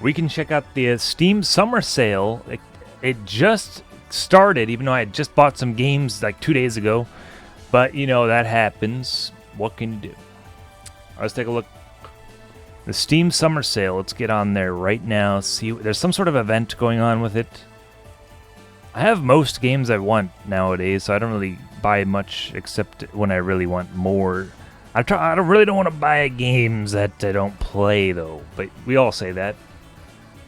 we can check out the Steam Summer Sale. It just started, even though I had just bought some games like 2 days ago. But, you know, that happens. What can you do? Let's take a look. The Steam Summer Sale. Let's get on there right now. See, there's some sort of event going on with it. I have most games I want nowadays, so I don't really buy much except when I really want more. I really don't want to buy games that I don't play, though. But we all say that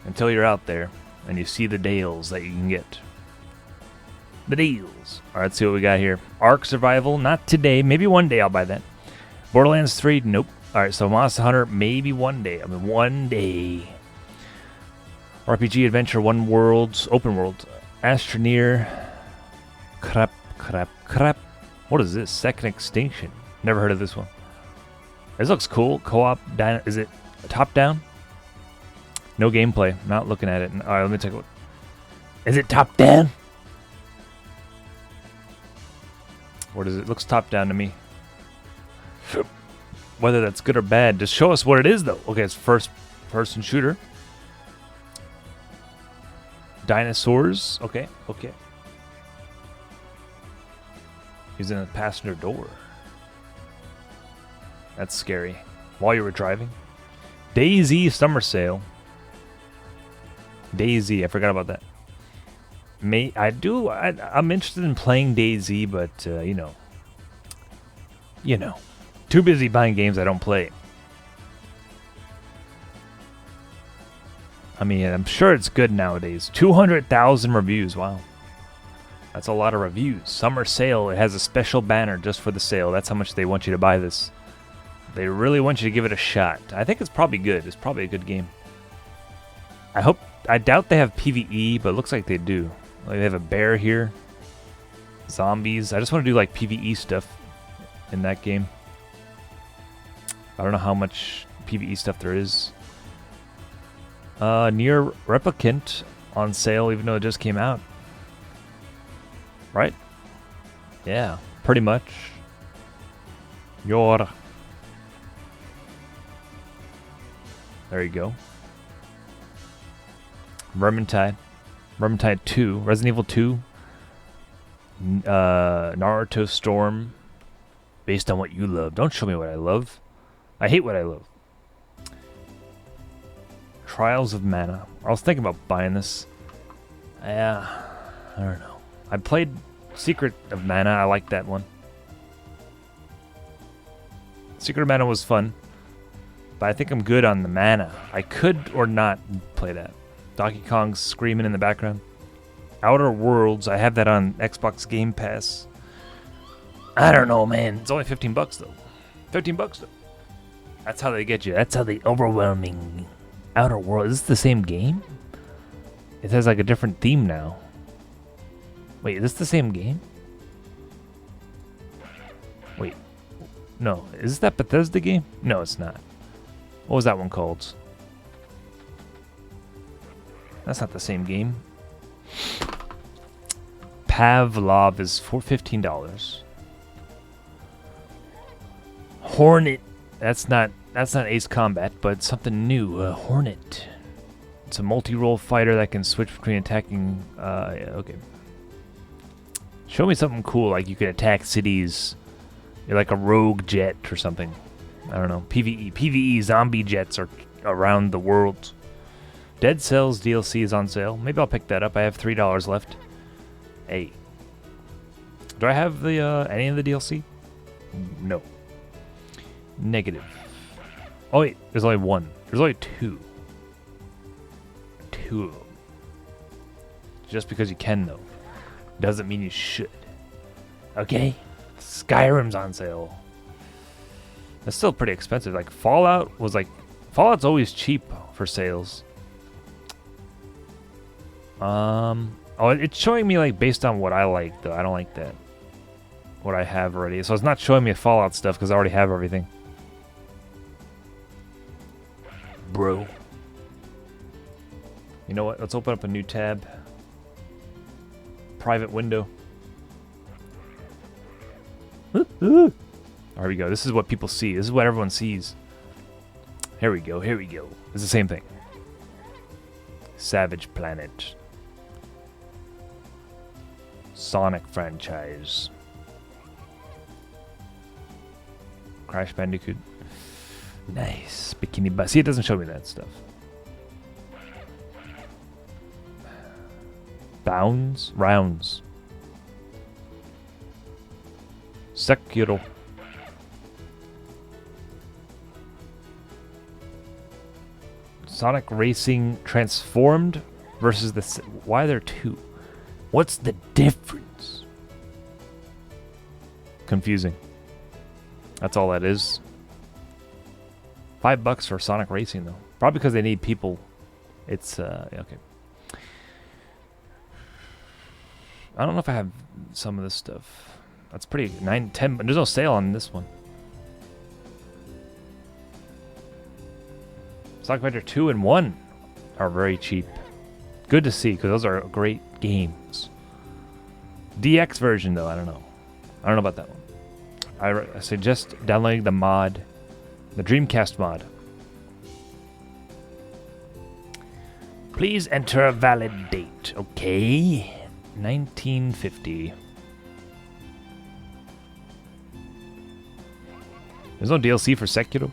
until you're out there and you see the deals that you can get. The deals. All right, let's see what we got here. Ark Survival, not today. Maybe one day I'll buy that. Borderlands 3, nope. All right, so Monster Hunter, maybe one day. I mean, one day. RPG Adventure, One Worlds, Open World. Astroneer. Crap. What is this? Second Extinction. Never heard of this one. This looks cool. Co-op. Is it top-down? No gameplay. Not looking at it. All right, let me take a look. Is it top-down? What is it? It looks top-down to me. Whether that's good or bad, just show us what it is, though. Okay, it's first-person shooter. Dinosaurs. Okay. He's in the passenger door. That's scary. While you were driving. DayZ Summer Sale. DayZ, I forgot about that. I'm interested in playing DayZ, but you know, too busy buying games I don't play. I mean, I'm sure it's good nowadays. 200,000 reviews. Wow. That's a lot of reviews. Summer Sale. It has a special banner just for the sale. That's how much they want you to buy this. They really want you to give it a shot. I think it's probably good. It's probably a good game. I doubt they have PvE, but it looks like they do. Like they have a bear here. Zombies. I just want to do like PvE stuff in that game. I don't know how much PvE stuff there is. Nier Replicant on sale, even though it just came out. Right? Yeah, pretty much. There you go. Vermintide 2, Resident Evil 2, Naruto Storm, based on what you love. Don't show me what I love. I hate what I love. Trials of Mana. I was thinking about buying this. Yeah, I don't know. I played Secret of Mana. I like that one. Secret of Mana was fun, but I think I'm good on the mana. I could or not play that. Donkey Kong's screaming in the background. Outer Worlds. I have that on Xbox Game Pass. I don't know, man. It's only $15 though. $15 though. That's how they get you. That's how they overwhelming. Outer Worlds. Is this the same game? It has like a different theme now. Wait, is this the same game? Wait. No. Is this that Bethesda game? No, it's not. What was that one called? That's not the same game. Pavlov is for $15. Hornet. That's not Ace Combat, but something new. Hornet. It's a multi-role fighter that can switch between attacking. Yeah, okay. Show me something cool, like you could attack cities. You're like a rogue jet or something. I don't know. PvE zombie jets are around the world. Dead Cells DLC is on sale. Maybe I'll pick that up. I have $3 left. Hey. Do I have the any of the DLC? No. Negative. Oh wait, there's only one. There's only two. Two of them. Just because you can, though, doesn't mean you should. Okay? Skyrim's on sale. That's still pretty expensive. Like, Fallout's always cheap for sales. Oh, it's showing me, like, based on what I like, though. I don't like that. What I have already. So it's not showing me Fallout stuff, because I already have everything. Bro. You know what? Let's open up a new tab. Private window. There we go. This is what people see. This is what everyone sees. Here we go. Here we go. It's the same thing. Savage Planet. Sonic franchise. Crash Bandicoot. Nice. Bikini Bottom. See, it doesn't show me that stuff. Bounds? Rounds. Sekiro. Sonic Racing Transformed versus the... Why are there two? What's the difference? Confusing. That's all that is. $5 for Sonic Racing, though. Probably because they need people. It's, okay. I don't know if I have some of this stuff. That's pretty... 9, 10... There's no sale on this one. Sonic Adventure 2 and 1 are very cheap. Good to see, because those are great games. DX version, though, I don't know. I don't know about that one. I suggest downloading the mod, the Dreamcast mod. Please enter a valid date. Okay. 1950. There's no DLC for Sekiro.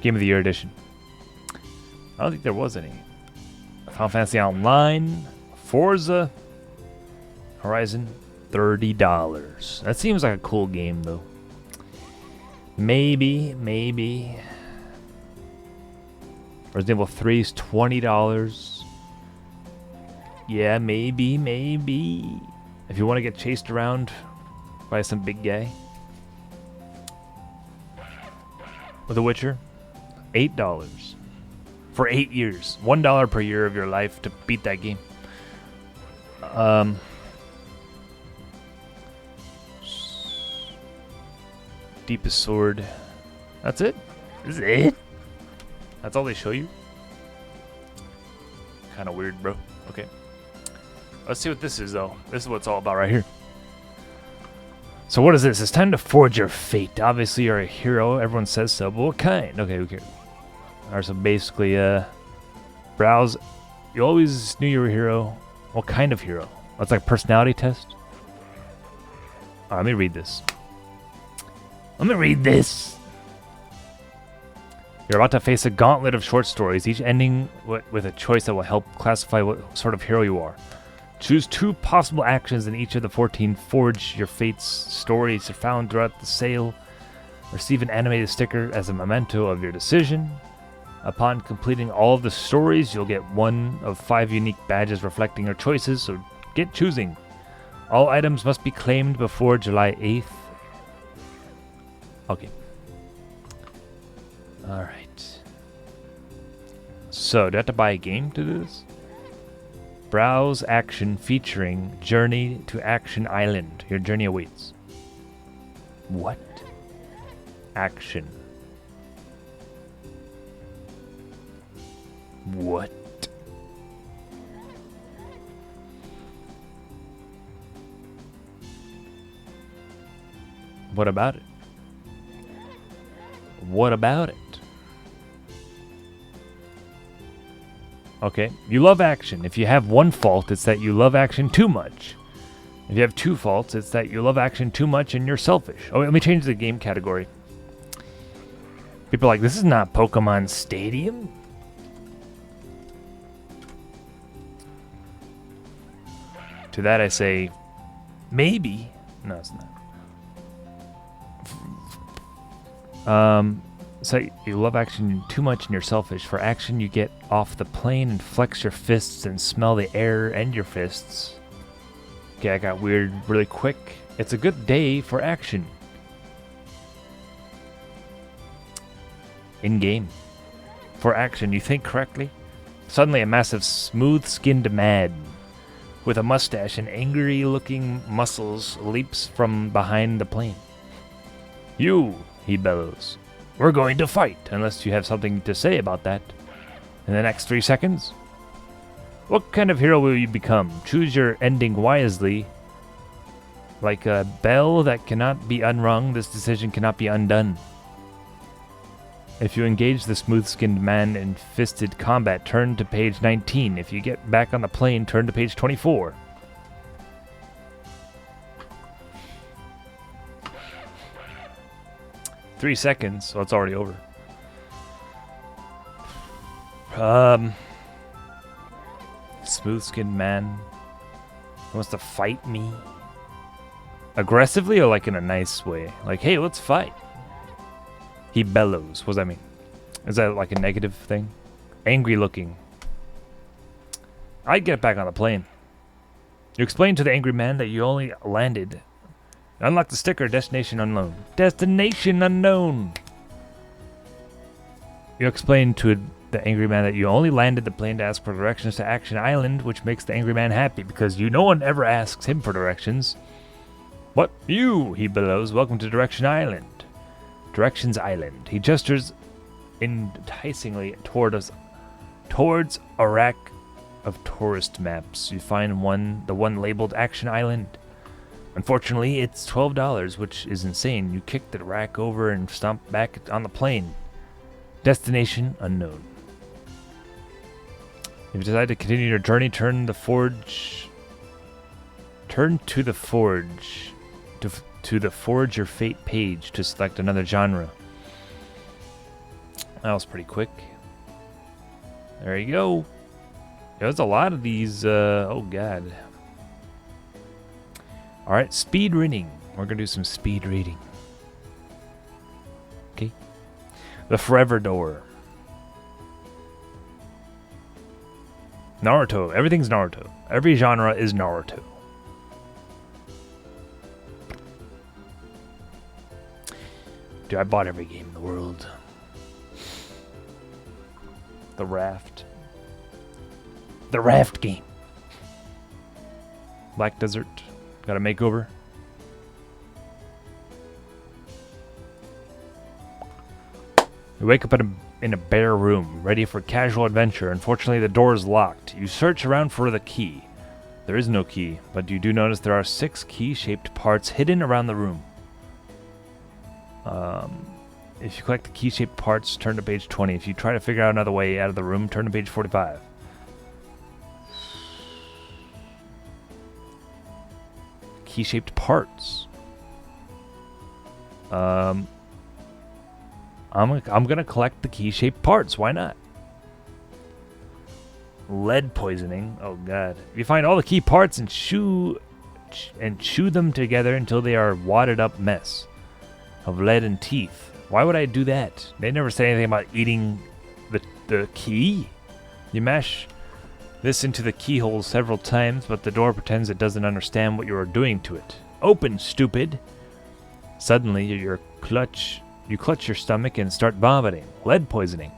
Game of the Year edition. I don't think there was any. Final Fantasy Online, Forza Horizon, $30. That seems like a cool game, though. Maybe. Resident Evil 3 is $20. Yeah, maybe. If you want to get chased around by some big guy. With The Witcher, $8 for 8 years. $1 per year of your life to beat that game. Deepest Sword. That's it? This is it? That's all they show you? Kind of weird, bro. Okay. Let's see what this is, though. This is what it's all about right here. So what is this? It's time to forge your fate. Obviously, you're a hero. Everyone says so, but what kind? Okay, who cares? Alright, so basically, browse. You always knew you were a hero. What kind of hero? That's like a personality test? Alright, let me read this. You're about to face a gauntlet of short stories, each ending with a choice that will help classify what sort of hero you are. Choose 2 possible actions in each of the 14 Forge Your Fate's stories are found throughout the sale. Receive an animated sticker as a memento of your decision. Upon completing all of the stories, you'll get 1 of 5 unique badges reflecting your choices, so get choosing. All items must be claimed before July 8th. Okay. Alright. So, do I have to buy a game to do this? Browse action featuring Journey to Action Island. Your journey awaits. What? Action. What? What about it? What about it? Okay, you love action. If you have 1 fault, it's that you love action too much. If you have 2 faults, it's that you love action too much and you're selfish. Oh, wait, let me change the game category. People are like, this is not Pokemon Stadium. To that I say, maybe. No, it's not. So you love action too much and you're selfish. For action, you get off the plane and flex your fists and smell the air and your fists. Okay, I got weird really quick. It's a good day for action. In-game. For action, you think correctly? Suddenly a massive smooth-skinned man with a mustache and angry-looking muscles leaps from behind the plane. You, he bellows. We're going to fight, unless you have something to say about that. In the next 3 seconds? What kind of hero will you become? Choose your ending wisely. Like a bell that cannot be unrung, this decision cannot be undone. If you engage the smooth-skinned man in fisted combat, turn to page 19. If you get back on the plane, turn to page 24. Three seconds, so it's already over. Smooth-skinned man wants to fight me. Aggressively or like in a nice way? Like, hey, let's fight. He bellows. What does that mean? Is that like a negative thing? Angry looking. I'd get back on the plane. You explain to the angry man that you only landed. Unlock the sticker, destination unknown. Destination unknown! You explain to the angry man that you only landed the plane to ask for directions to Action Island, which makes the angry man happy because no one ever asks him for directions. What? You, he bellows. Welcome to Direction Island. Directions Island. He gestures enticingly towards a rack of tourist maps. You find the one labeled Action Island. Unfortunately, it's $12, which is insane. You kick the rack over and stomp back on the plane. Destination unknown. If you decide to continue your journey, turn to the forge your fate page to select another genre. That was pretty quick. There you go. There's a lot of these. Oh god. All right, speed reading. We're gonna do some speed reading. Okay. The Forever Door. Naruto. Everything's Naruto. Every genre is Naruto. Dude, I bought every game in the world. The Raft. The Raft game. Black Desert. Got a makeover. You wake up in a bare room, ready for casual adventure. Unfortunately, the door is locked. You search around for the key. There is no key, but you do notice there are 6 key-shaped parts hidden around the room. If you collect the key-shaped parts, turn to page 20. If you try to figure out another way out of the room, turn to page 45. Key-shaped parts. I'm gonna collect the key-shaped parts. Why not? Lead poisoning. Oh god. You find all the key parts and chew them together until they are wadded up mess of lead and teeth. Why would I do that? They never say anything about eating the key. You mash this into the keyhole several times, but the door pretends it doesn't understand what you are doing to it. Open, stupid! Suddenly, you clutch your stomach and start vomiting. Lead poisoning.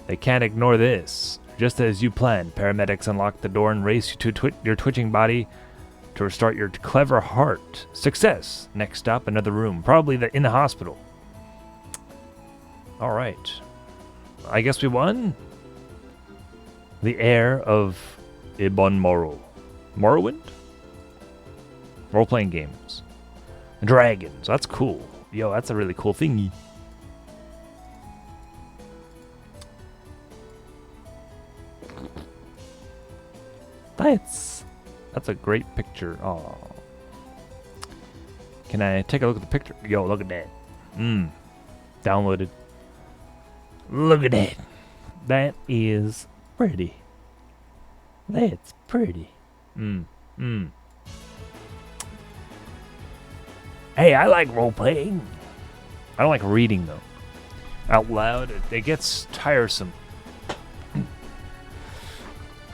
They can't ignore this. Just as you planned, paramedics unlock the door and race you to your twitching body to restart your clever heart. Success! Next stop, another room. Probably in the hospital. Alright. I guess we won? The Heir of Ibon Morrow. Morrowind? Role-playing games. Dragons. That's cool. Yo, that's a really cool thingy. That's a great picture. Oh. Can I take a look at the picture? Yo, look at that. Downloaded. Look at that. That is pretty. That's pretty. Hey, I like role-playing. I don't like reading, though. Out loud, it gets tiresome.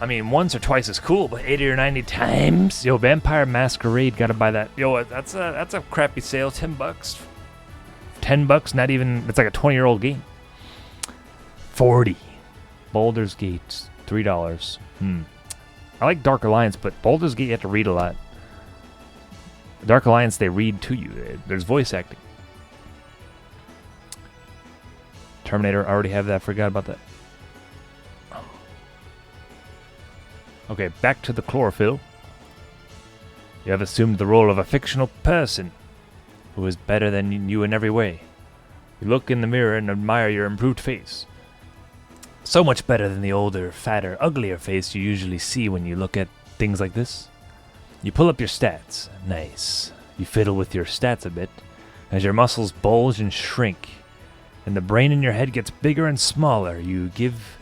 I mean, once or twice is cool, but 80 or 90 times? Yo, Vampire Masquerade, gotta buy that. Yo, that's a crappy sale, $10. $10, not even, it's like a 20-year-old game. 40. Baldur's Gate, $3. I like Dark Alliance, but Baldur's Gate you have to read a lot. Dark Alliance, they read to you. There's voice acting. Terminator, I already have that. Forgot about that. Okay, back to the chlorophyll. You have assumed the role of a fictional person who is better than you in every way. You look in the mirror and admire your improved face. So much better than the older, fatter, uglier face you usually see when you look at things like this. You pull up your stats. Nice. You fiddle with your stats a bit as your muscles bulge and shrink, and the brain in your head gets bigger and smaller. You give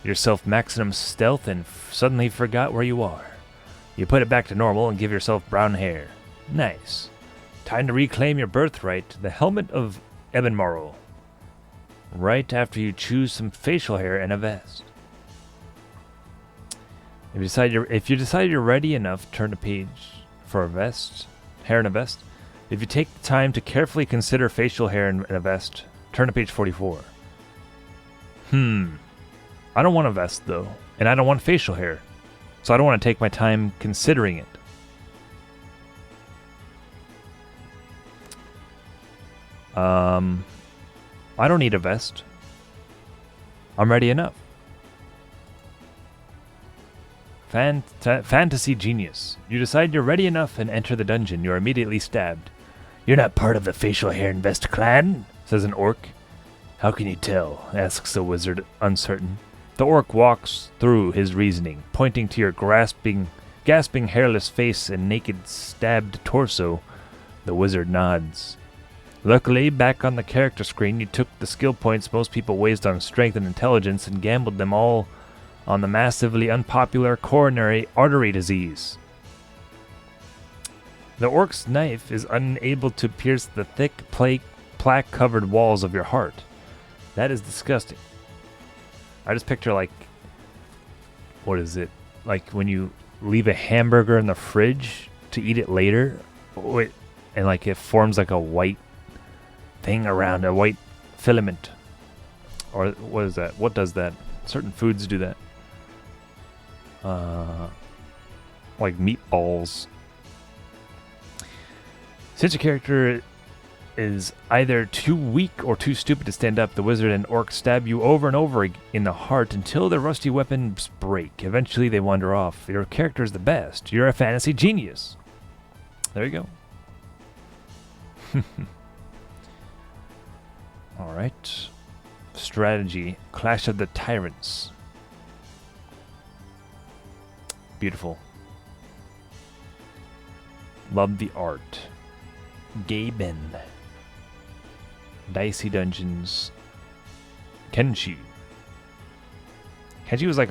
yourself maximum stealth and suddenly forgot where you are. You put it back to normal and give yourself brown hair. Nice. Time to reclaim your birthright, the helmet of Ebonmorrow. Right after you choose some facial hair and a vest. If you decide you're ready enough, turn a page for a vest, hair and a vest. If you take the time to carefully consider facial hair and a vest, turn to page 44. I don't want a vest though, and I don't want facial hair, so I don't want to take my time considering it. I don't need a vest. I'm ready enough. Fantasy genius. You decide you're ready enough and enter the dungeon. You're immediately stabbed. You're not part of the facial hair and vest clan, says an orc. How can you tell? Asks the wizard, uncertain. The orc walks through his reasoning, pointing to your gasping, hairless face and naked, stabbed torso. The wizard nods. Luckily, back on the character screen, you took the skill points most people waste on strength and intelligence and gambled them all on the massively unpopular coronary artery disease. The orc's knife is unable to pierce the thick, plaque-covered walls of your heart. That is disgusting. I just picture, like, what is it? Like when you leave a hamburger in the fridge to eat it later, and like it forms like a white thing around, a white filament. Or what is that? What does that? Certain foods do that. Like meatballs. Since a character is either too weak or too stupid to stand up, the wizard and orc stab you over and over in the heart until their rusty weapons break. Eventually they wander off. Your character is the best. You're a fantasy genius. There you go. Alright. Strategy. Clash of the Tyrants. Beautiful. Love the art. Gaben. Dicey Dungeons. Kenshi. Kenshi was like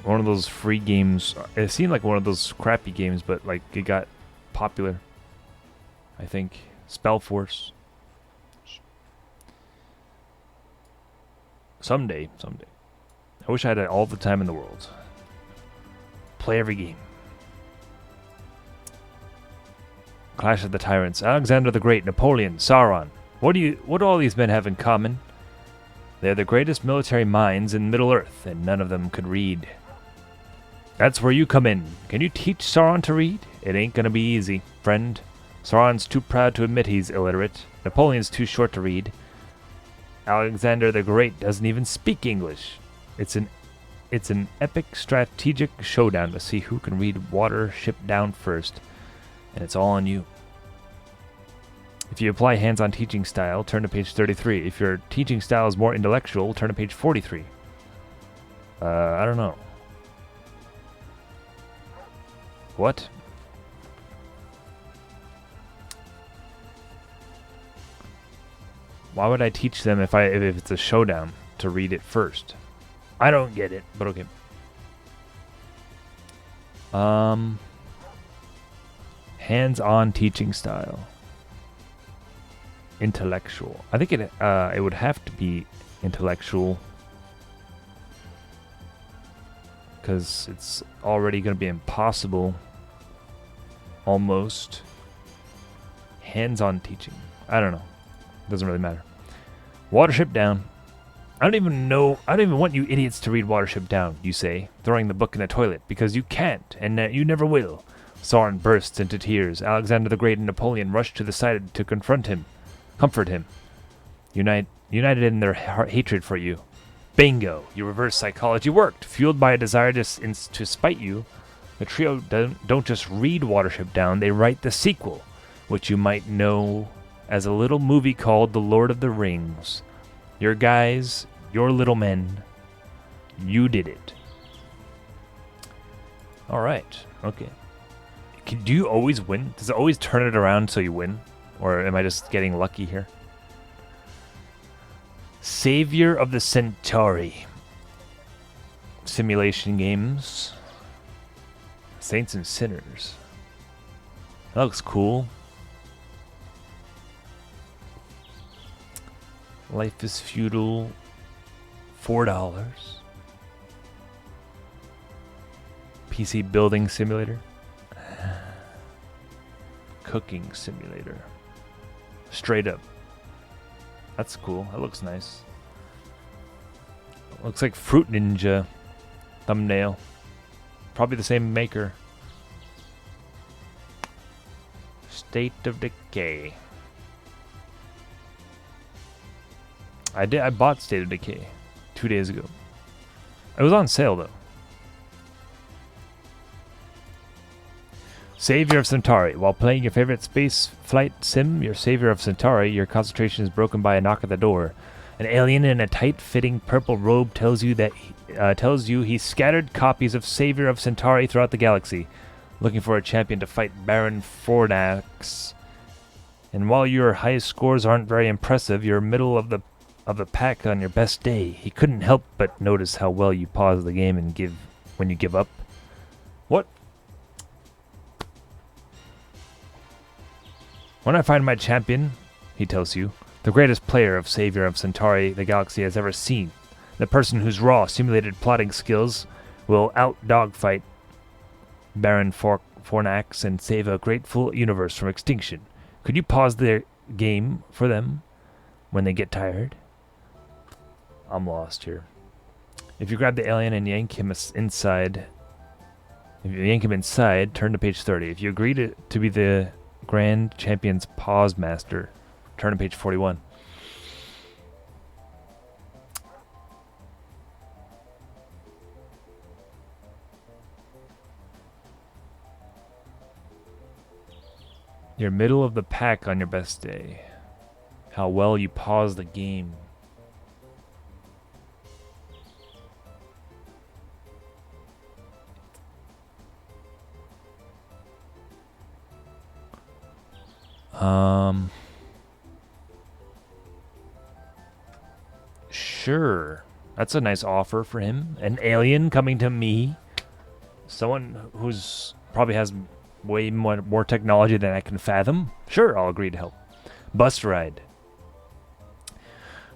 one of those free games. It seemed like one of those crappy games, but like it got popular. I think. Spellforce. Someday. I wish I had all the time in the world. Play every game. Clash of the Tyrants. Alexander the Great, Napoleon, Sauron. What do all these men have in common? They're the greatest military minds in Middle-earth, and none of them could read. That's where you come in. Can you teach Sauron to read? It ain't gonna be easy, friend. Sauron's too proud to admit he's illiterate. Napoleon's too short to read. Alexander the Great doesn't even speak English. It's an epic strategic showdown to see who can read Watership Down first, and it's all on you. If you apply hands-on teaching style, turn to page 33. If your teaching style is more intellectual, turn to page 43. I don't know. What? Why would I teach them if it's a showdown to read it first? I don't get it, but okay. Hands-on teaching style. Intellectual. I think it would have to be intellectual, because it's already going to be impossible. Almost. Hands-on teaching. I don't know. Doesn't really matter. Watership Down. I don't even want you idiots to read Watership Down, you say, throwing the book in the toilet, because you can't, and you never will. Sauron bursts into tears. Alexander the Great and Napoleon rush to the side to comfort him, united in their hatred for you. Bingo! Your reverse psychology worked. Fueled by a desire to spite you, the trio don't just read Watership Down, they write the sequel, which you might know as a little movie called The Lord of the Rings. Your guys, your little men, you did it. All right. Okay. Do you always win? Does it always turn it around so you win? Or am I just getting lucky here? Savior of the Centauri. Simulation games. Saints and Sinners. That looks cool. Life is Feudal. $4. PC Building Simulator. Cooking Simulator. Straight up. That's cool. That looks nice. Looks like Fruit Ninja thumbnail. Probably the same maker. State of Decay. I bought State of Decay 2 days ago. It was on sale though. Savior of Centauri. While playing your favorite space flight sim, your Savior of Centauri, your concentration is broken by a knock at the door. An alien in a tight-fitting purple robe tells you he scattered copies of Savior of Centauri throughout the galaxy, looking for a champion to fight Baron Fornax. And while your highest scores aren't very impressive, you're middle of the pack on your best day. He couldn't help but notice how well you pause the game and give when you give up. What? When I find my champion, he tells you, the greatest player of Savior of Centauri the galaxy has ever seen, the person whose raw, simulated plotting skills will out-dogfight Baron Fornax and save a grateful universe from extinction. Could you pause their game for them when they get tired? I'm lost here. If you grab the alien and yank him inside, turn to page 30. If you agree to be the Grand Champion's Pause Master, turn to page 41. You're middle of the pack on your best day. How well you pause the game. Sure. That's a nice offer for him. An alien coming to me. Someone who's probably has way more technology than I can fathom. Sure, I'll agree to help. Bus ride.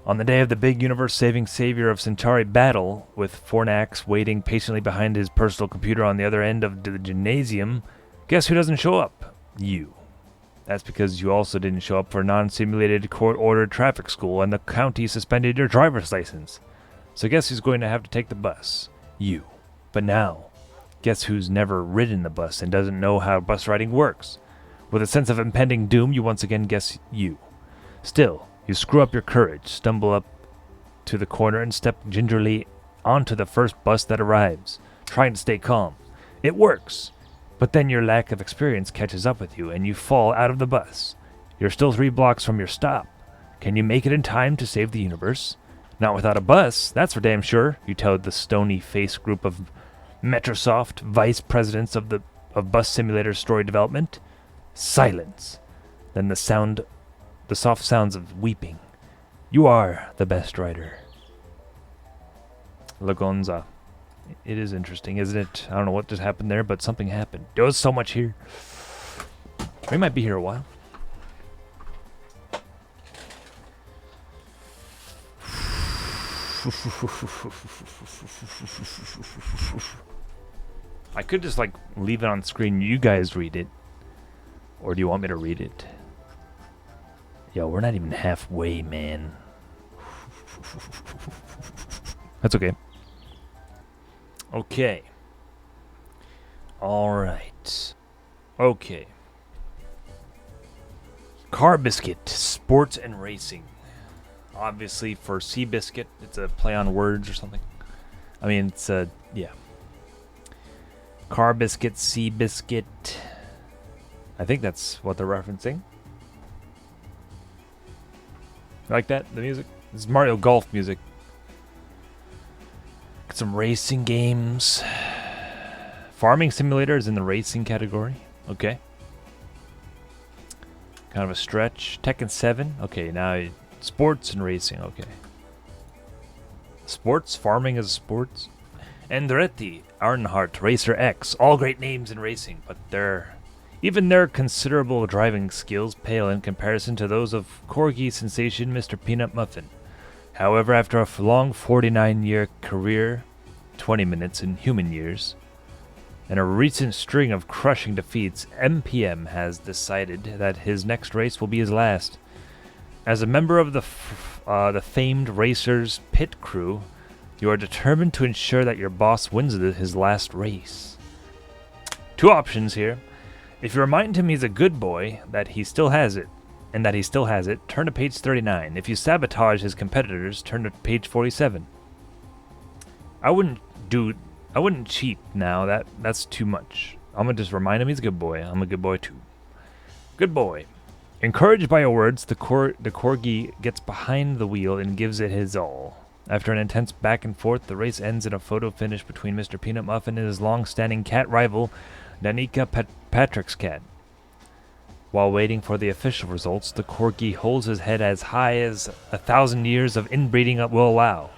On the day of the big universe-saving Savior of Centauri battle, with Fornax waiting patiently behind his personal computer on the other end of the gymnasium, guess who doesn't show up? You. That's because you also didn't show up for non-simulated court-ordered traffic school and the county suspended your driver's license. So guess who's going to have to take the bus? You. But now, guess who's never ridden the bus and doesn't know how bus riding works? With a sense of impending doom, you once again guess you. Still, you screw up your courage, stumble up to the corner and step gingerly onto the first bus that arrives, trying to stay calm. It works. But then your lack of experience catches up with you, and you fall out of the bus. You're still 3 blocks from your stop. Can you make it in time to save the universe? Not without a bus, that's for damn sure, you tell the stony-faced group of Metrosoft vice presidents of Bus Simulator story development. Silence. Then the soft sounds of weeping. You are the best rider. Lagonza. It is interesting, isn't it? I don't know what just happened there, but something happened. There was so much here. We might be here a while. I could just like leave it on screen. You guys read it. Or do you want me to read it? Yo, we're not even halfway, man. That's okay. Okay. All right. Okay. Car Biscuit, sports and racing. Obviously for Seabiscuit, it's a play on words or something. I mean, it's a, yeah. Car Biscuit, Seabiscuit. I think that's what they're referencing. Like that? The music? This is Mario Golf music. Got some racing games. Farming Simulator is in the racing category. Okay. Kind of a stretch. Tekken 7. Okay, now sports and racing. Okay. Sports? Farming is sports? Andretti, Earnhardt, Racer X. All great names in racing, but even their considerable driving skills pale in comparison to those of corgi sensation Mr. Peanut Muffin. However, after a long 49-year career, 20 minutes in human years, and a recent string of crushing defeats, MPM has decided that his next race will be his last. As a member of the famed Racers pit crew, you are determined to ensure that your boss wins his last race. Two options here. If you remind him he's a good boy, that he still has it, turn to page 39. If you sabotage his competitors, turn to page 47. I wouldn't cheat now. That's too much. I'm gonna just remind him he's a good boy. I'm a good boy too. Good boy. Encouraged by your words, the corgi gets behind the wheel and gives it his all. After an intense back and forth, the race ends in a photo finish between Mr. Peanut Muffin and his long-standing cat rival, Danica Patrick's cat. While waiting for the official results, the corgi holds his head as high as 1,000 years of inbreeding will allow.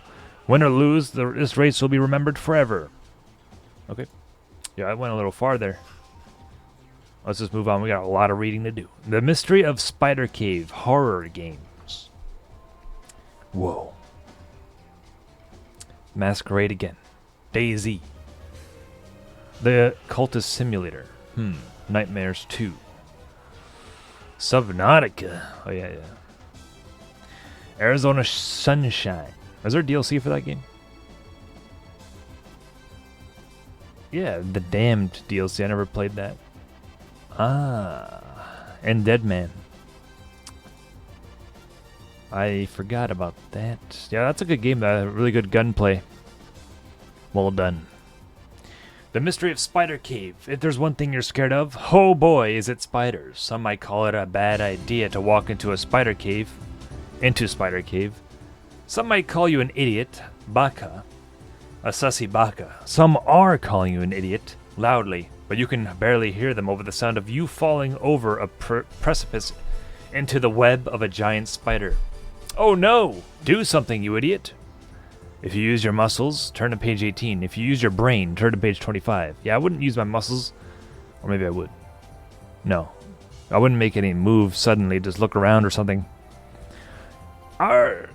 Win or lose, this race will be remembered forever. Okay. Yeah, I went a little far there. Let's just move on. We got a lot of reading to do. The Mystery of Spider Cave horror games. Whoa. Masquerade again. DayZ. The Cultist Simulator. Nightmares 2. Subnautica. Oh, yeah. Arizona Sunshine. Is there DLC for that game? Yeah, the Damned DLC. I never played that. And Deadman. I forgot about that. Yeah, that's a good game. Really good gunplay. Well done. The Mystery of Spider Cave. If there's one thing you're scared of, oh boy, is it spiders. Some might call it a bad idea to walk into Spider Cave. Some might call you an idiot, baka, a sussy baka. Some are calling you an idiot, loudly, but you can barely hear them over the sound of you falling over a precipice into the web of a giant spider. Oh no! Do something, you idiot! If you use your muscles, turn to page 18. If you use your brain, turn to page 25. Yeah, I wouldn't use my muscles. Or maybe I would. No. I wouldn't make any move suddenly, just look around or something. Sure.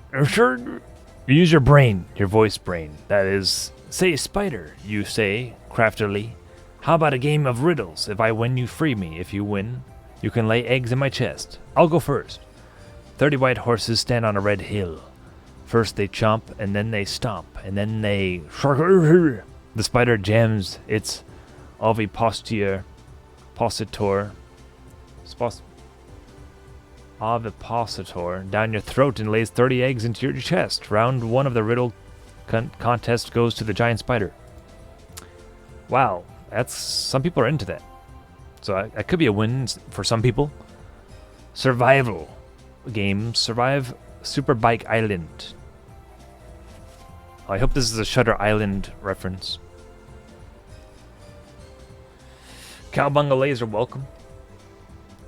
You use your brain, your voice brain. That is, say spider, you say, craftily. How about a game of riddles? If I win, you free me. If you win, you can lay eggs in my chest. I'll go first. 30 white horses stand on a red hill. First they chomp, and then they stomp, and then they... The spider jams its ovipositor down your throat and lays 30 eggs into your chest. Round 1 of the riddle contest goes to the giant spider. Wow, some people are into that. So that could be a win for some people. Survival game. Survive Superbike Island. I hope this is a Shutter Island reference. Cowbunga Laser, welcome.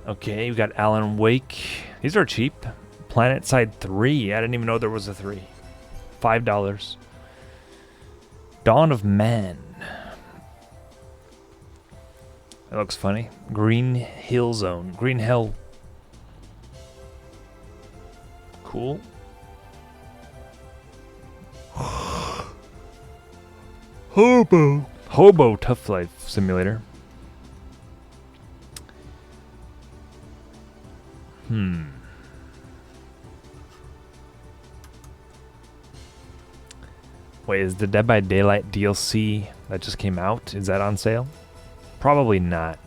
Okay, we got Alan Wake. These are cheap. Planet Side 3. I didn't even know there was a 3. $5. Dawn of Man. That looks funny. Green Hill Zone. Green Hell. Cool. Hobo Tough Life Simulator. Wait, is the Dead by Daylight DLC that just came out, is that on sale? Probably not.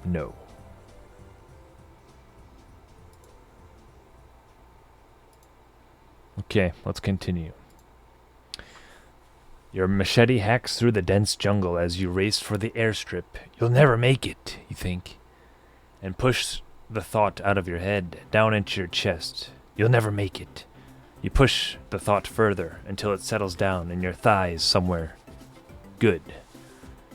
No. Okay, let's continue. Your machete hacks through the dense jungle as you race for the airstrip. You'll never make it, you think, and push the thought out of your head, down into your chest. You'll never make it. You push the thought further until it settles down in your thighs somewhere. Good.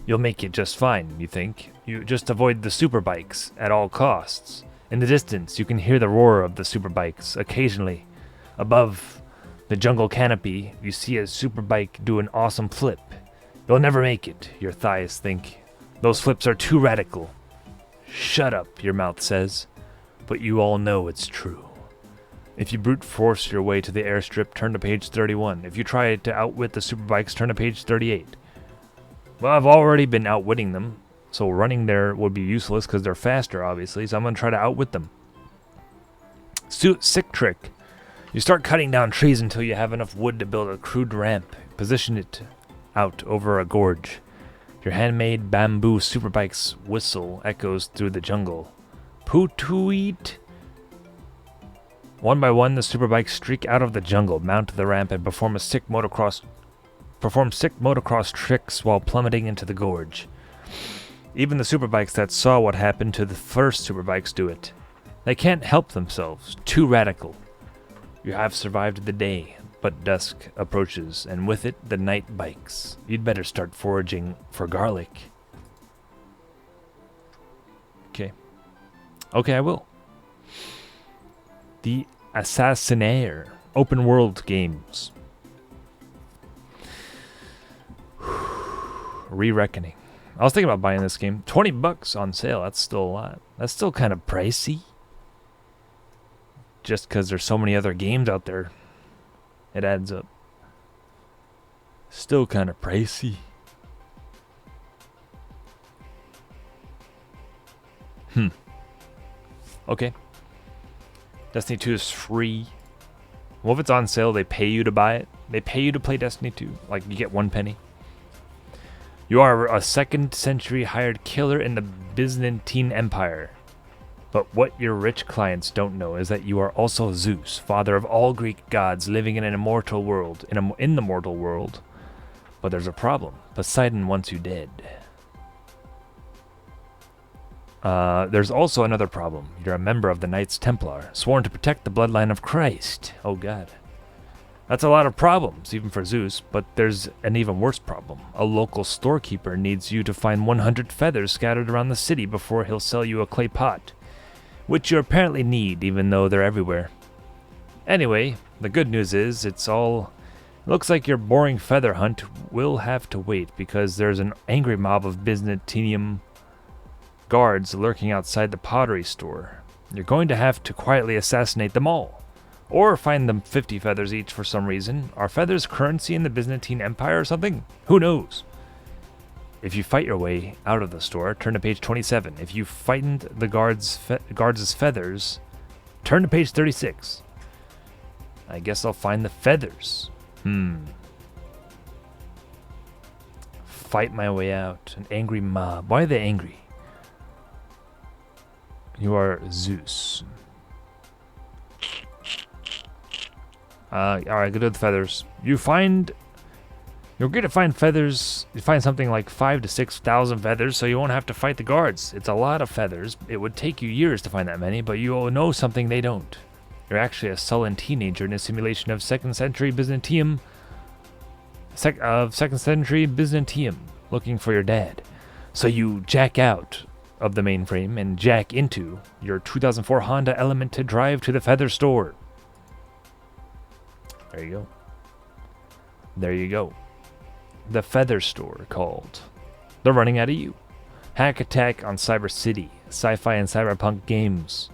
You'll make it just fine, you think. You just avoid the superbikes at all costs. In the distance, you can hear the roar of the superbikes occasionally. Above the jungle canopy, you see a superbike do an awesome flip. You'll never make it, your thighs think. Those flips are too radical. Shut up, your mouth says. But you all know it's true. If you brute force your way to the airstrip, turn to page 31. If you try to outwit the superbikes, turn to page 38. Well, I've already been outwitting them, so running there would be useless because they're faster, obviously, so I'm going to try to outwit them. Sick trick. You start cutting down trees until you have enough wood to build a crude ramp. Position it out over a gorge. Your handmade bamboo superbike's whistle echoes through the jungle. Poo-too-eat. One by one, the superbikes streak out of the jungle, mount the ramp, and perform sick motocross tricks while plummeting into the gorge. Even the superbikes that saw what happened to the first superbikes do it. They can't help themselves. Too radical. You have survived the day, but dusk approaches, and with it, the night bikes. You'd better start foraging for garlic. Okay, I will. The Assassinaire. Open world games. Re-Reckoning. I was thinking about buying this game. $20 on sale. That's still a lot. That's still kind of pricey. Just because there's so many other games out there, it adds up. Still kind of pricey. Okay. Destiny 2 is free. Well, if it's on sale, they pay you to buy it. They pay you to play Destiny 2. Like, you get 1 penny. You are a 2nd century hired killer in the Byzantine Empire. But what your rich clients don't know is that you are also Zeus, father of all Greek gods, living in an immortal world, in the mortal world. But there's a problem. Poseidon wants you dead. There's also another problem. You're a member of the Knights Templar, sworn to protect the bloodline of Christ. Oh god. That's a lot of problems, even for Zeus, but there's an even worse problem. A local storekeeper needs you to find 100 feathers scattered around the city before he'll sell you a clay pot, which you apparently need, even though they're everywhere. Anyway, the good news is, looks like your boring feather hunt will have to wait, because there's an angry mob of Byzantium guards lurking outside the pottery store. You're going to have to quietly assassinate them all. Or find them 50 feathers each for some reason. Are feathers currency in the Byzantine Empire or something? Who knows? If you fight your way out of the store, turn to page 27. If you find the guards' feathers, turn to page 36. I guess I'll find the feathers. Fight my way out. An angry mob. Why are they angry? You are Zeus. Alright, go to the feathers. You're going to find feathers. You find something like 5,000 to 6,000 feathers, so you won't have to fight the guards. It's a lot of feathers. It would take you years to find that many, but you will know something they don't. You're actually a sullen teenager in a simulation of 2nd century Byzantium, looking for your dad. So you jack out of the mainframe and jack into your 2004 Honda Element to drive to the feather store. There you go. There you go. The feather store called. They're running out of you. Hack Attack on Cyber City. Sci-fi and cyberpunk games.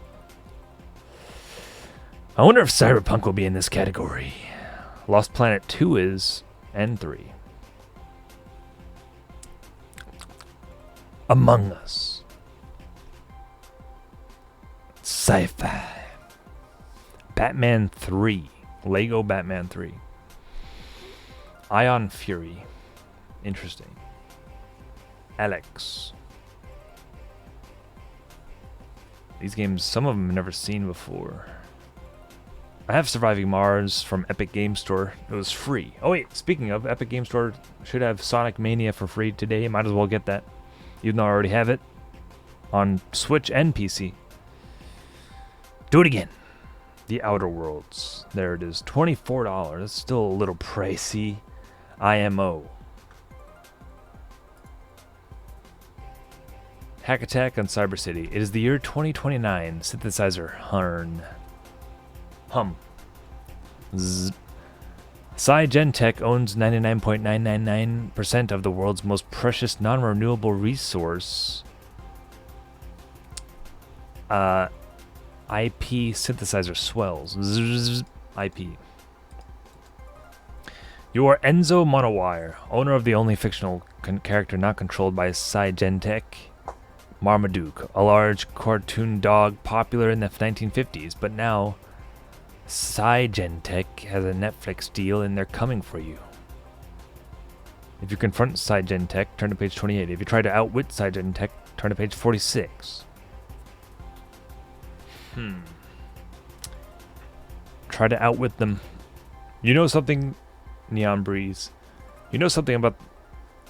I wonder if cyberpunk will be in this category. Lost Planet 2 is, and 3. Among Us. Sci-fi. Batman 3. Lego Batman 3. Ion Fury. Interesting. Alex. These games, some of them I've never seen before. I have Surviving Mars from Epic Game Store. It was free. Oh wait, speaking of, Epic Game Store should have Sonic Mania for free today. Might as well get that, even though I already have it on Switch and PC. Do it again. The Outer Worlds. There it is. $24. That's still a little pricey. IMO. Hack Attack on Cyber City. It is the year 2029. Synthesizer Hum. Cygentech owns 99.999% of the world's most precious non-renewable resource. IP synthesizer swells. IP. You are Enzo Monowire, owner of the only fictional character not controlled by Cygentech, Marmaduke, a large cartoon dog popular in the 1950s, but now Cygentech has a Netflix deal and they're coming for you. If you confront Cygentech, turn to page 28. If you try to outwit Cygentech, turn to page 46. Try to outwit them. You know something, Neon Breeze. You know something about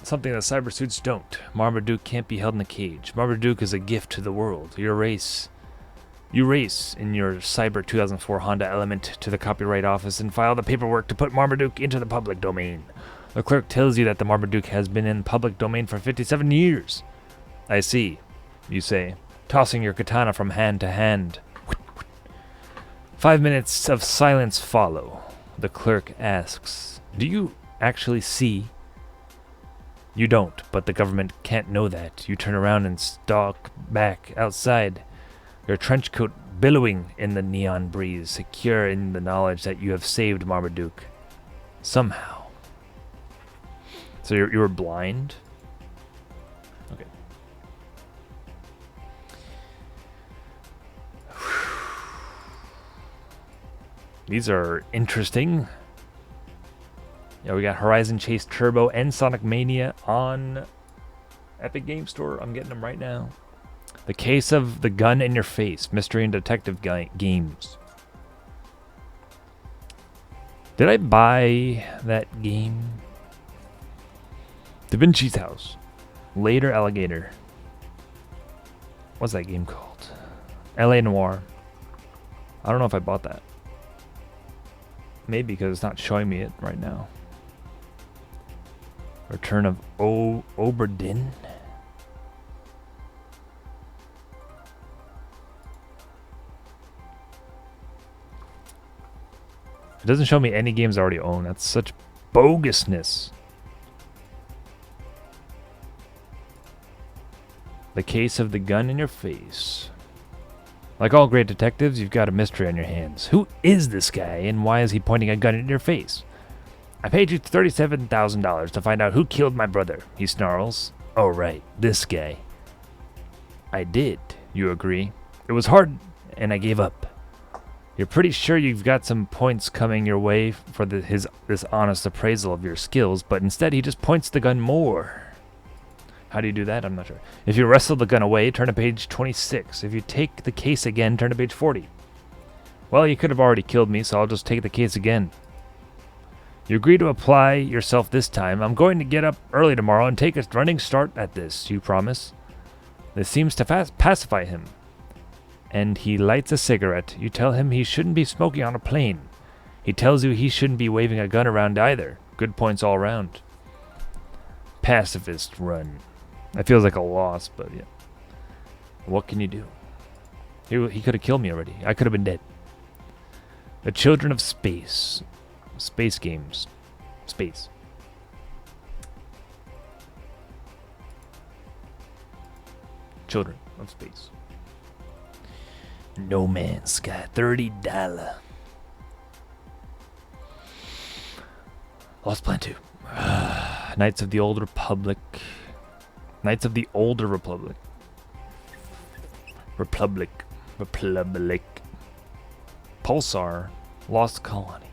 something that cyber suits don't. Marmaduke can't be held in a cage. Marmaduke is a gift to the world. You race in your Cyber 2004 Honda Element to the Copyright Office and file the paperwork to put Marmaduke into the public domain. The clerk tells you that the Marmaduke has been in public domain for 57 years. I see, you say, tossing your katana from hand to hand. 5 minutes of silence follow. The clerk asks, "Do you actually see?" You don't, but the government can't know that. You turn around and stalk back outside, your trench coat billowing in the neon breeze, secure in the knowledge that you have saved Marmaduke. Somehow. So you were blind? Okay. These are interesting. Yeah, we got Horizon Chase Turbo and Sonic Mania on Epic Game Store. I'm getting them right now. The Case of the Gun in Your Face, Mystery and Detective Games. Did I buy that game? Da Vinci's House. Later Alligator. What's that game called? L.A. Noire. I don't know if I bought that. Maybe because it's not showing me it right now. Return of Oberdin. It doesn't show me any games I already own. That's such bogusness. The Case of the Gun in Your Face. Like all great detectives, you've got a mystery on your hands. Who is this guy, and why is he pointing a gun in your face? I paid you $37,000 to find out who killed my brother, he snarls. Oh right, this guy. I did, you agree. It was hard, and I gave up. You're pretty sure you've got some points coming your way for this honest appraisal of your skills, but instead he just points the gun more. How do you do that? I'm not sure. If you wrestle the gun away, turn to page 26. If you take the case again, turn to page 40. Well, you could have already killed me, so I'll just take the case again. You agree to apply yourself this time. I'm going to get up early tomorrow and take a running start at this, you promise. This seems to pacify him. And he lights a cigarette. You tell him he shouldn't be smoking on a plane. He tells you he shouldn't be waving a gun around either. Good points all around. Pacifist run. That feels like a loss, but yeah. What can you do? He could have killed me already. I could have been dead. The Children of Space. Space games. Space. Children of Space. No Man's Sky. $30. Lost Plan 2. Knights of the Old Republic. Knights of the Older Republic. Republic. Pulsar. Lost Colony.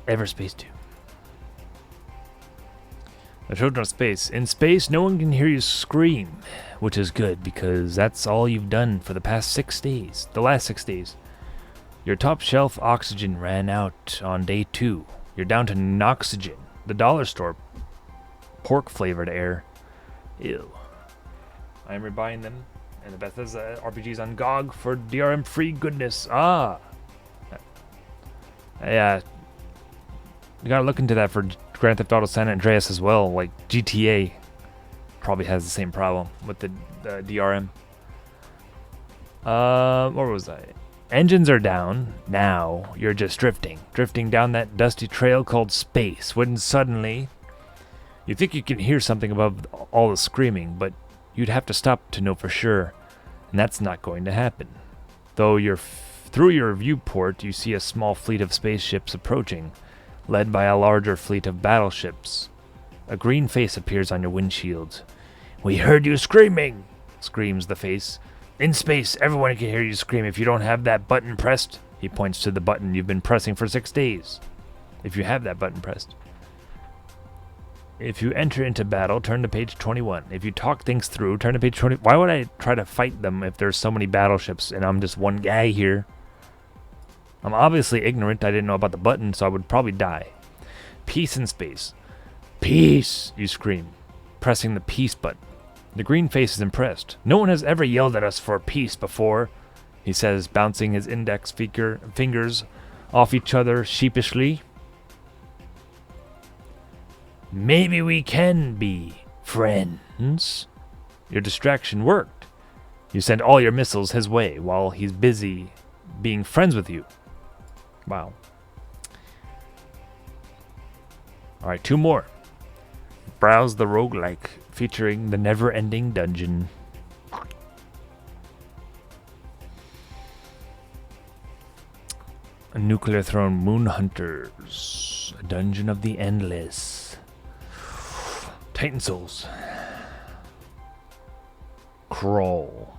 Everspace 2. The Children of Space. In space, no one can hear you scream, which is good because that's all you've done for the past 6 days. The last 6 days. Your top shelf oxygen ran out on day 2. You're down to Noxygen, the dollar store pork-flavored air. Ew. I am rebuying them, and the Bethesda RPGs on GOG for DRM-free goodness. Ah! Yeah. You gotta look into that for Grand Theft Auto San Andreas as well. Like, GTA probably has the same problem with the DRM. Where was I? Engines are down. Now you're just drifting down that dusty trail called space, when suddenly you think you can hear something above all the screaming, but you'd have to stop to know for sure, and that's not going to happen. Though through your viewport, you see a small fleet of spaceships approaching, led by a larger fleet of battleships. A green face appears on your windshield. "We heard you screaming," screams the face. "In space, everyone can hear you scream if you don't have that button pressed." He points to the button you've been pressing for 6 days. If you have that button pressed. If you enter into battle, turn to page 21. If you talk things through, turn to page 20. Why would I try to fight them if there's so many battleships and I'm just one guy here? I'm obviously ignorant. I didn't know about the button, so I would probably die. Peace in space. "Peace," you scream, pressing the peace button. The green face is impressed. "No one has ever yelled at us for peace before," he says, bouncing his index fingers off each other sheepishly. "Maybe we can be friends." Your distraction worked. You send all your missiles his way while he's busy being friends with you. Wow. Alright, 2 more. Browse the roguelike, featuring the never-ending dungeon. A Nuclear Throne Moon Hunters. A Dungeon of the Endless. Titan Souls. Crawl.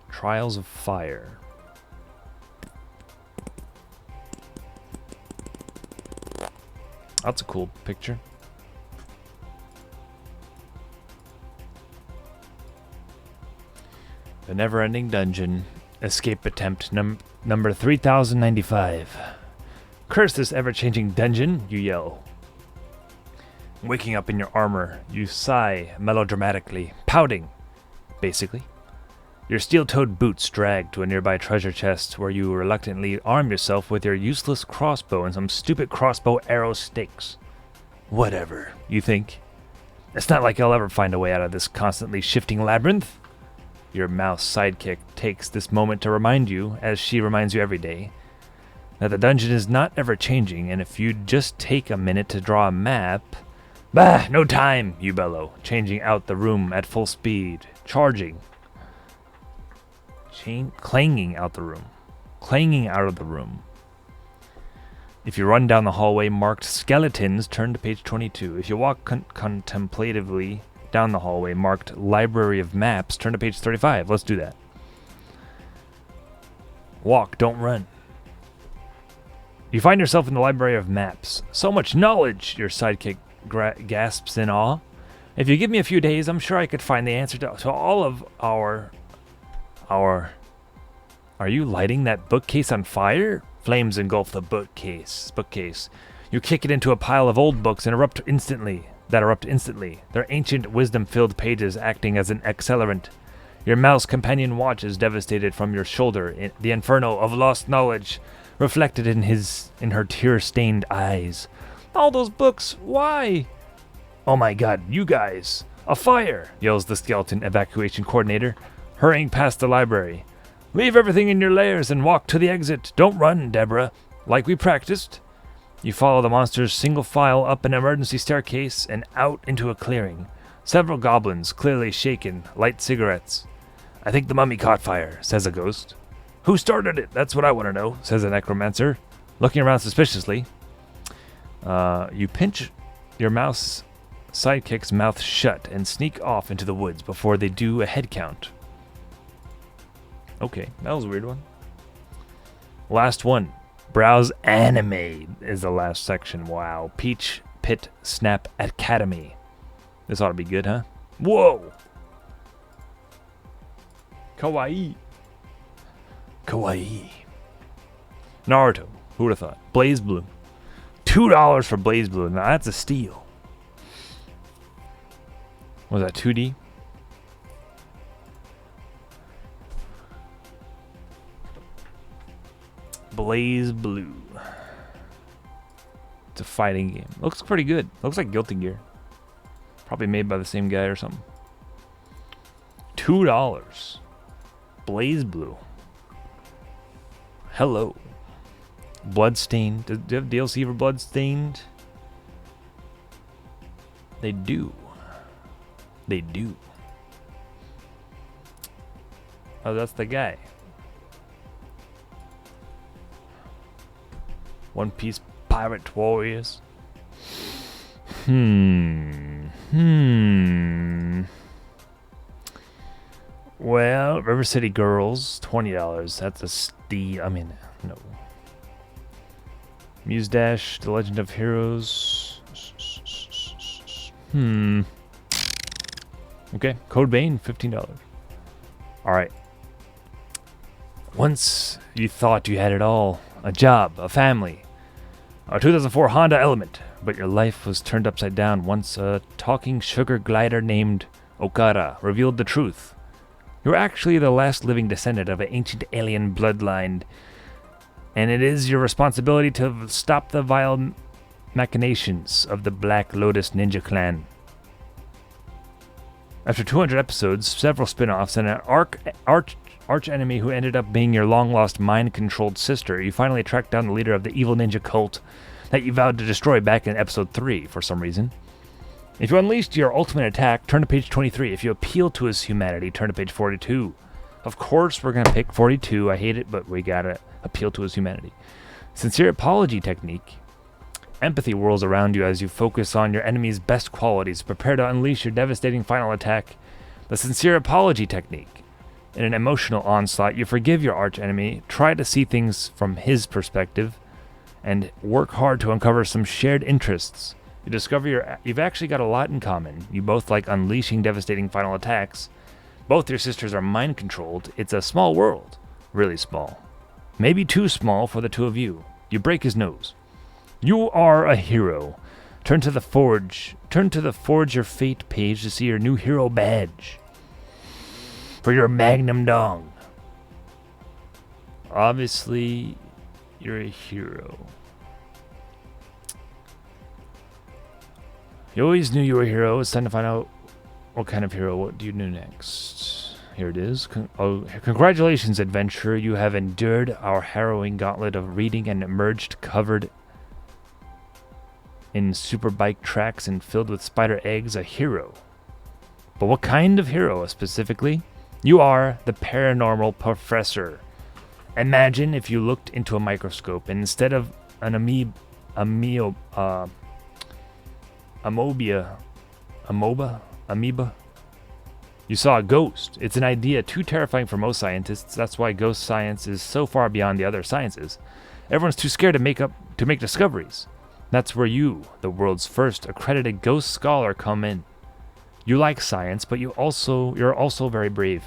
Trials of Fire. That's a cool picture. The Never-Ending Dungeon. Escape attempt number 3095. "Curse this ever-changing dungeon," you yell. Waking up in your armor, you sigh melodramatically, pouting, basically. Your steel-toed boots drag to a nearby treasure chest where you reluctantly arm yourself with your useless crossbow and some stupid crossbow arrow stakes. Whatever, you think. It's not like I'll ever find a way out of this constantly shifting labyrinth. Your mouse sidekick takes this moment to remind you, as she reminds you every day, that the dungeon is not ever changing, and if you'd just take a minute to draw a map... Bah, no time, you bellow, changing out the room at full speed, charging. Clanging out of the room. If you run down the hallway marked skeletons, turn to page 22. If you walk contemplatively down the hallway marked library of maps, turn to page 35. Let's do that. Walk, don't run. You find yourself in the library of maps. So much knowledge, your sidekick gasps in awe. If you give me a few days, I'm sure I could find the answer to all of our... Are you lighting that bookcase on fire? Flames engulf the bookcase. You kick it into a pile of old books and erupt instantly. Their ancient wisdom-filled pages acting as an accelerant. Your mouse companion watches, devastated from your shoulder, in the inferno of lost knowledge reflected in her tear-stained eyes. All those books, why? Oh my god, you guys! A fire! Yells the skeleton evacuation coordinator, hurrying past the library. Leave everything in your lairs and walk to the exit. Don't run, Deborah, like we practiced. You follow the monster's single file up an emergency staircase and out into a clearing. Several goblins, clearly shaken, light cigarettes. I think the mummy caught fire, says a ghost. Who started it? That's what I want to know, says a necromancer, looking around suspiciously. You pinch your mouse sidekick's mouth shut and sneak off into the woods before they do a head count. Okay, that was a weird one. Last one. Browse anime is the last section. Wow. Peach Pit Snap Academy. This ought to be good, huh? Whoa! Kawaii. Kawaii. Naruto. Who would have thought? Blaze Blue. $2 for Blaze Blue. Now that's a steal. Was that 2D? Blaze Blue. It's a fighting game. Looks pretty good. Looks like Guilty Gear. Probably made by the same guy or something. $2. Blaze Blue. Hello. Bloodstained. Do you have DLC for Bloodstained? They do. They do. Oh, that's the guy. One Piece Pirate Warriors. Well, River City Girls, $20. That's a steal. I mean, no. Muse Dash, The Legend of Heroes. Okay, Code Vein, $15. Alright. Once you thought you had it all, a job, a family, a 2004 Honda Element, but your life was turned upside down once a talking sugar glider named Okara revealed the truth. You're actually the last living descendant of an ancient alien bloodline, and it is your responsibility to stop the vile machinations of the Black Lotus Ninja Clan. After 200 episodes, several spin-offs, and an arch enemy who ended up being your long-lost mind-controlled sister, you finally tracked down the leader of the evil ninja cult that you vowed to destroy back in episode 3 for some reason. If you unleashed your ultimate attack, turn to page 23. If you appeal to his humanity, turn to page 42. Of course, we're going to pick 42. I hate it, but we got to appeal to his humanity. Sincere apology technique. Empathy whirls around you as you focus on your enemy's best qualities. Prepare to unleash your devastating final attack. The sincere apology technique. In an emotional onslaught, you forgive your archenemy, try to see things from his perspective, and work hard to uncover some shared interests. You discover you've actually got a lot in common. You both like unleashing devastating final attacks. Both your sisters are mind-controlled. It's a small world. Really small. Maybe too small for the two of you. You break his nose. You are a hero. Turn to the Forge Your Fate page to see your new hero badge. For your Magnum Dong. Obviously, you're a hero. You always knew you were a hero. It's time to find out what kind of hero. What do you do next? Here it is. Congratulations, adventurer. You have endured our harrowing gauntlet of reading and emerged covered in superbike tracks and filled with spider eggs, a hero. But what kind of hero specifically? You are the paranormal professor. Imagine if you looked into a microscope and instead of an amoeba, you saw a ghost. It's an idea too terrifying for most scientists. That's why ghost science is so far beyond the other sciences. Everyone's too scared to make discoveries. That's where you, the world's first accredited ghost scholar, come in. You like science, but you're also very brave.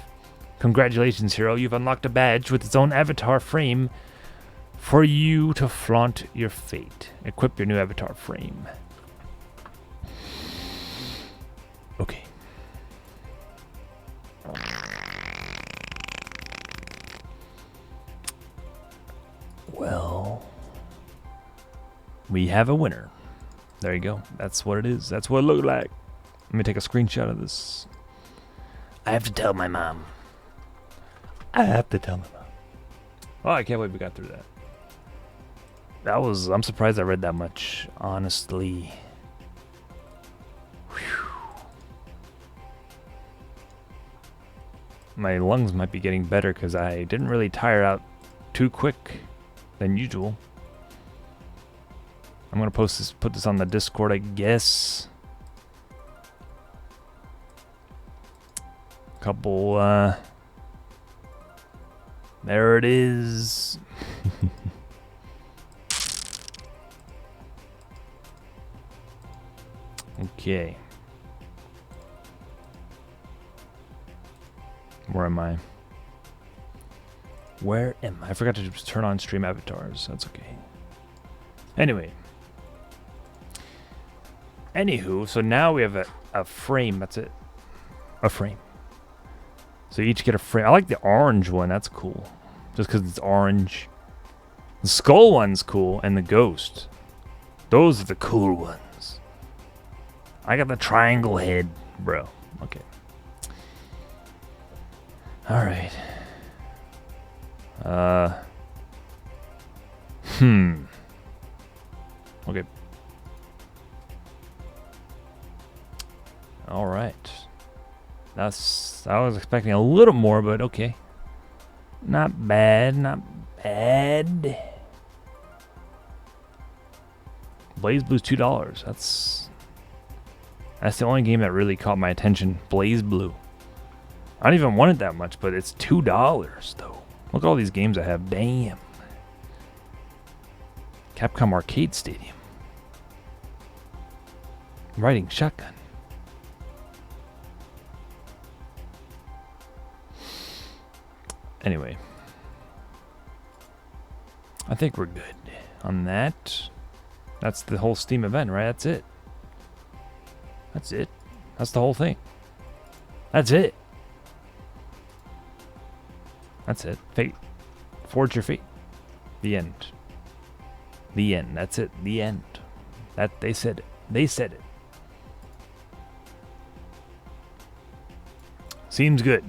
Congratulations, hero. You've unlocked a badge with its own avatar frame for you to flaunt your fate. Equip your new avatar frame. Okay. Well, we have a winner. There you go. That's what it is. That's what it looked like. Let me take a screenshot of this. I have to tell my mom. Oh, I can't believe we got through that. I'm surprised I read that much, honestly. Whew. My lungs might be getting better because I didn't really tire out too quick than usual. I'm gonna put this on the Discord, I guess. Couple, there it is. Okay. Where am I? Where am I? I forgot to turn on stream avatars. That's okay. Anyway. Anywho, so now we have a frame. That's it. A frame. So you each get a frame. I like the orange one. That's cool. Just because it's orange. The skull one's cool. And the ghost. Those are the cool ones. I got the triangle head, bro. Okay. Alright. Okay. Alright. I was expecting a little more, but okay. Not bad, not bad. BlazBlue's $2. That's the only game that really caught my attention. BlazBlue. I don't even want it that much, but it's $2 though. Look at all these games I have. Damn. Capcom Arcade Stadium. Riding Shotgun. Anyway. I think we're good on that. That's the whole Steam event, right? That's it. That's it. That's the whole thing. That's it. That's it. Fate. Forge your fate. The end. The end. That's it. The end. That they said it. They said it. Seems good.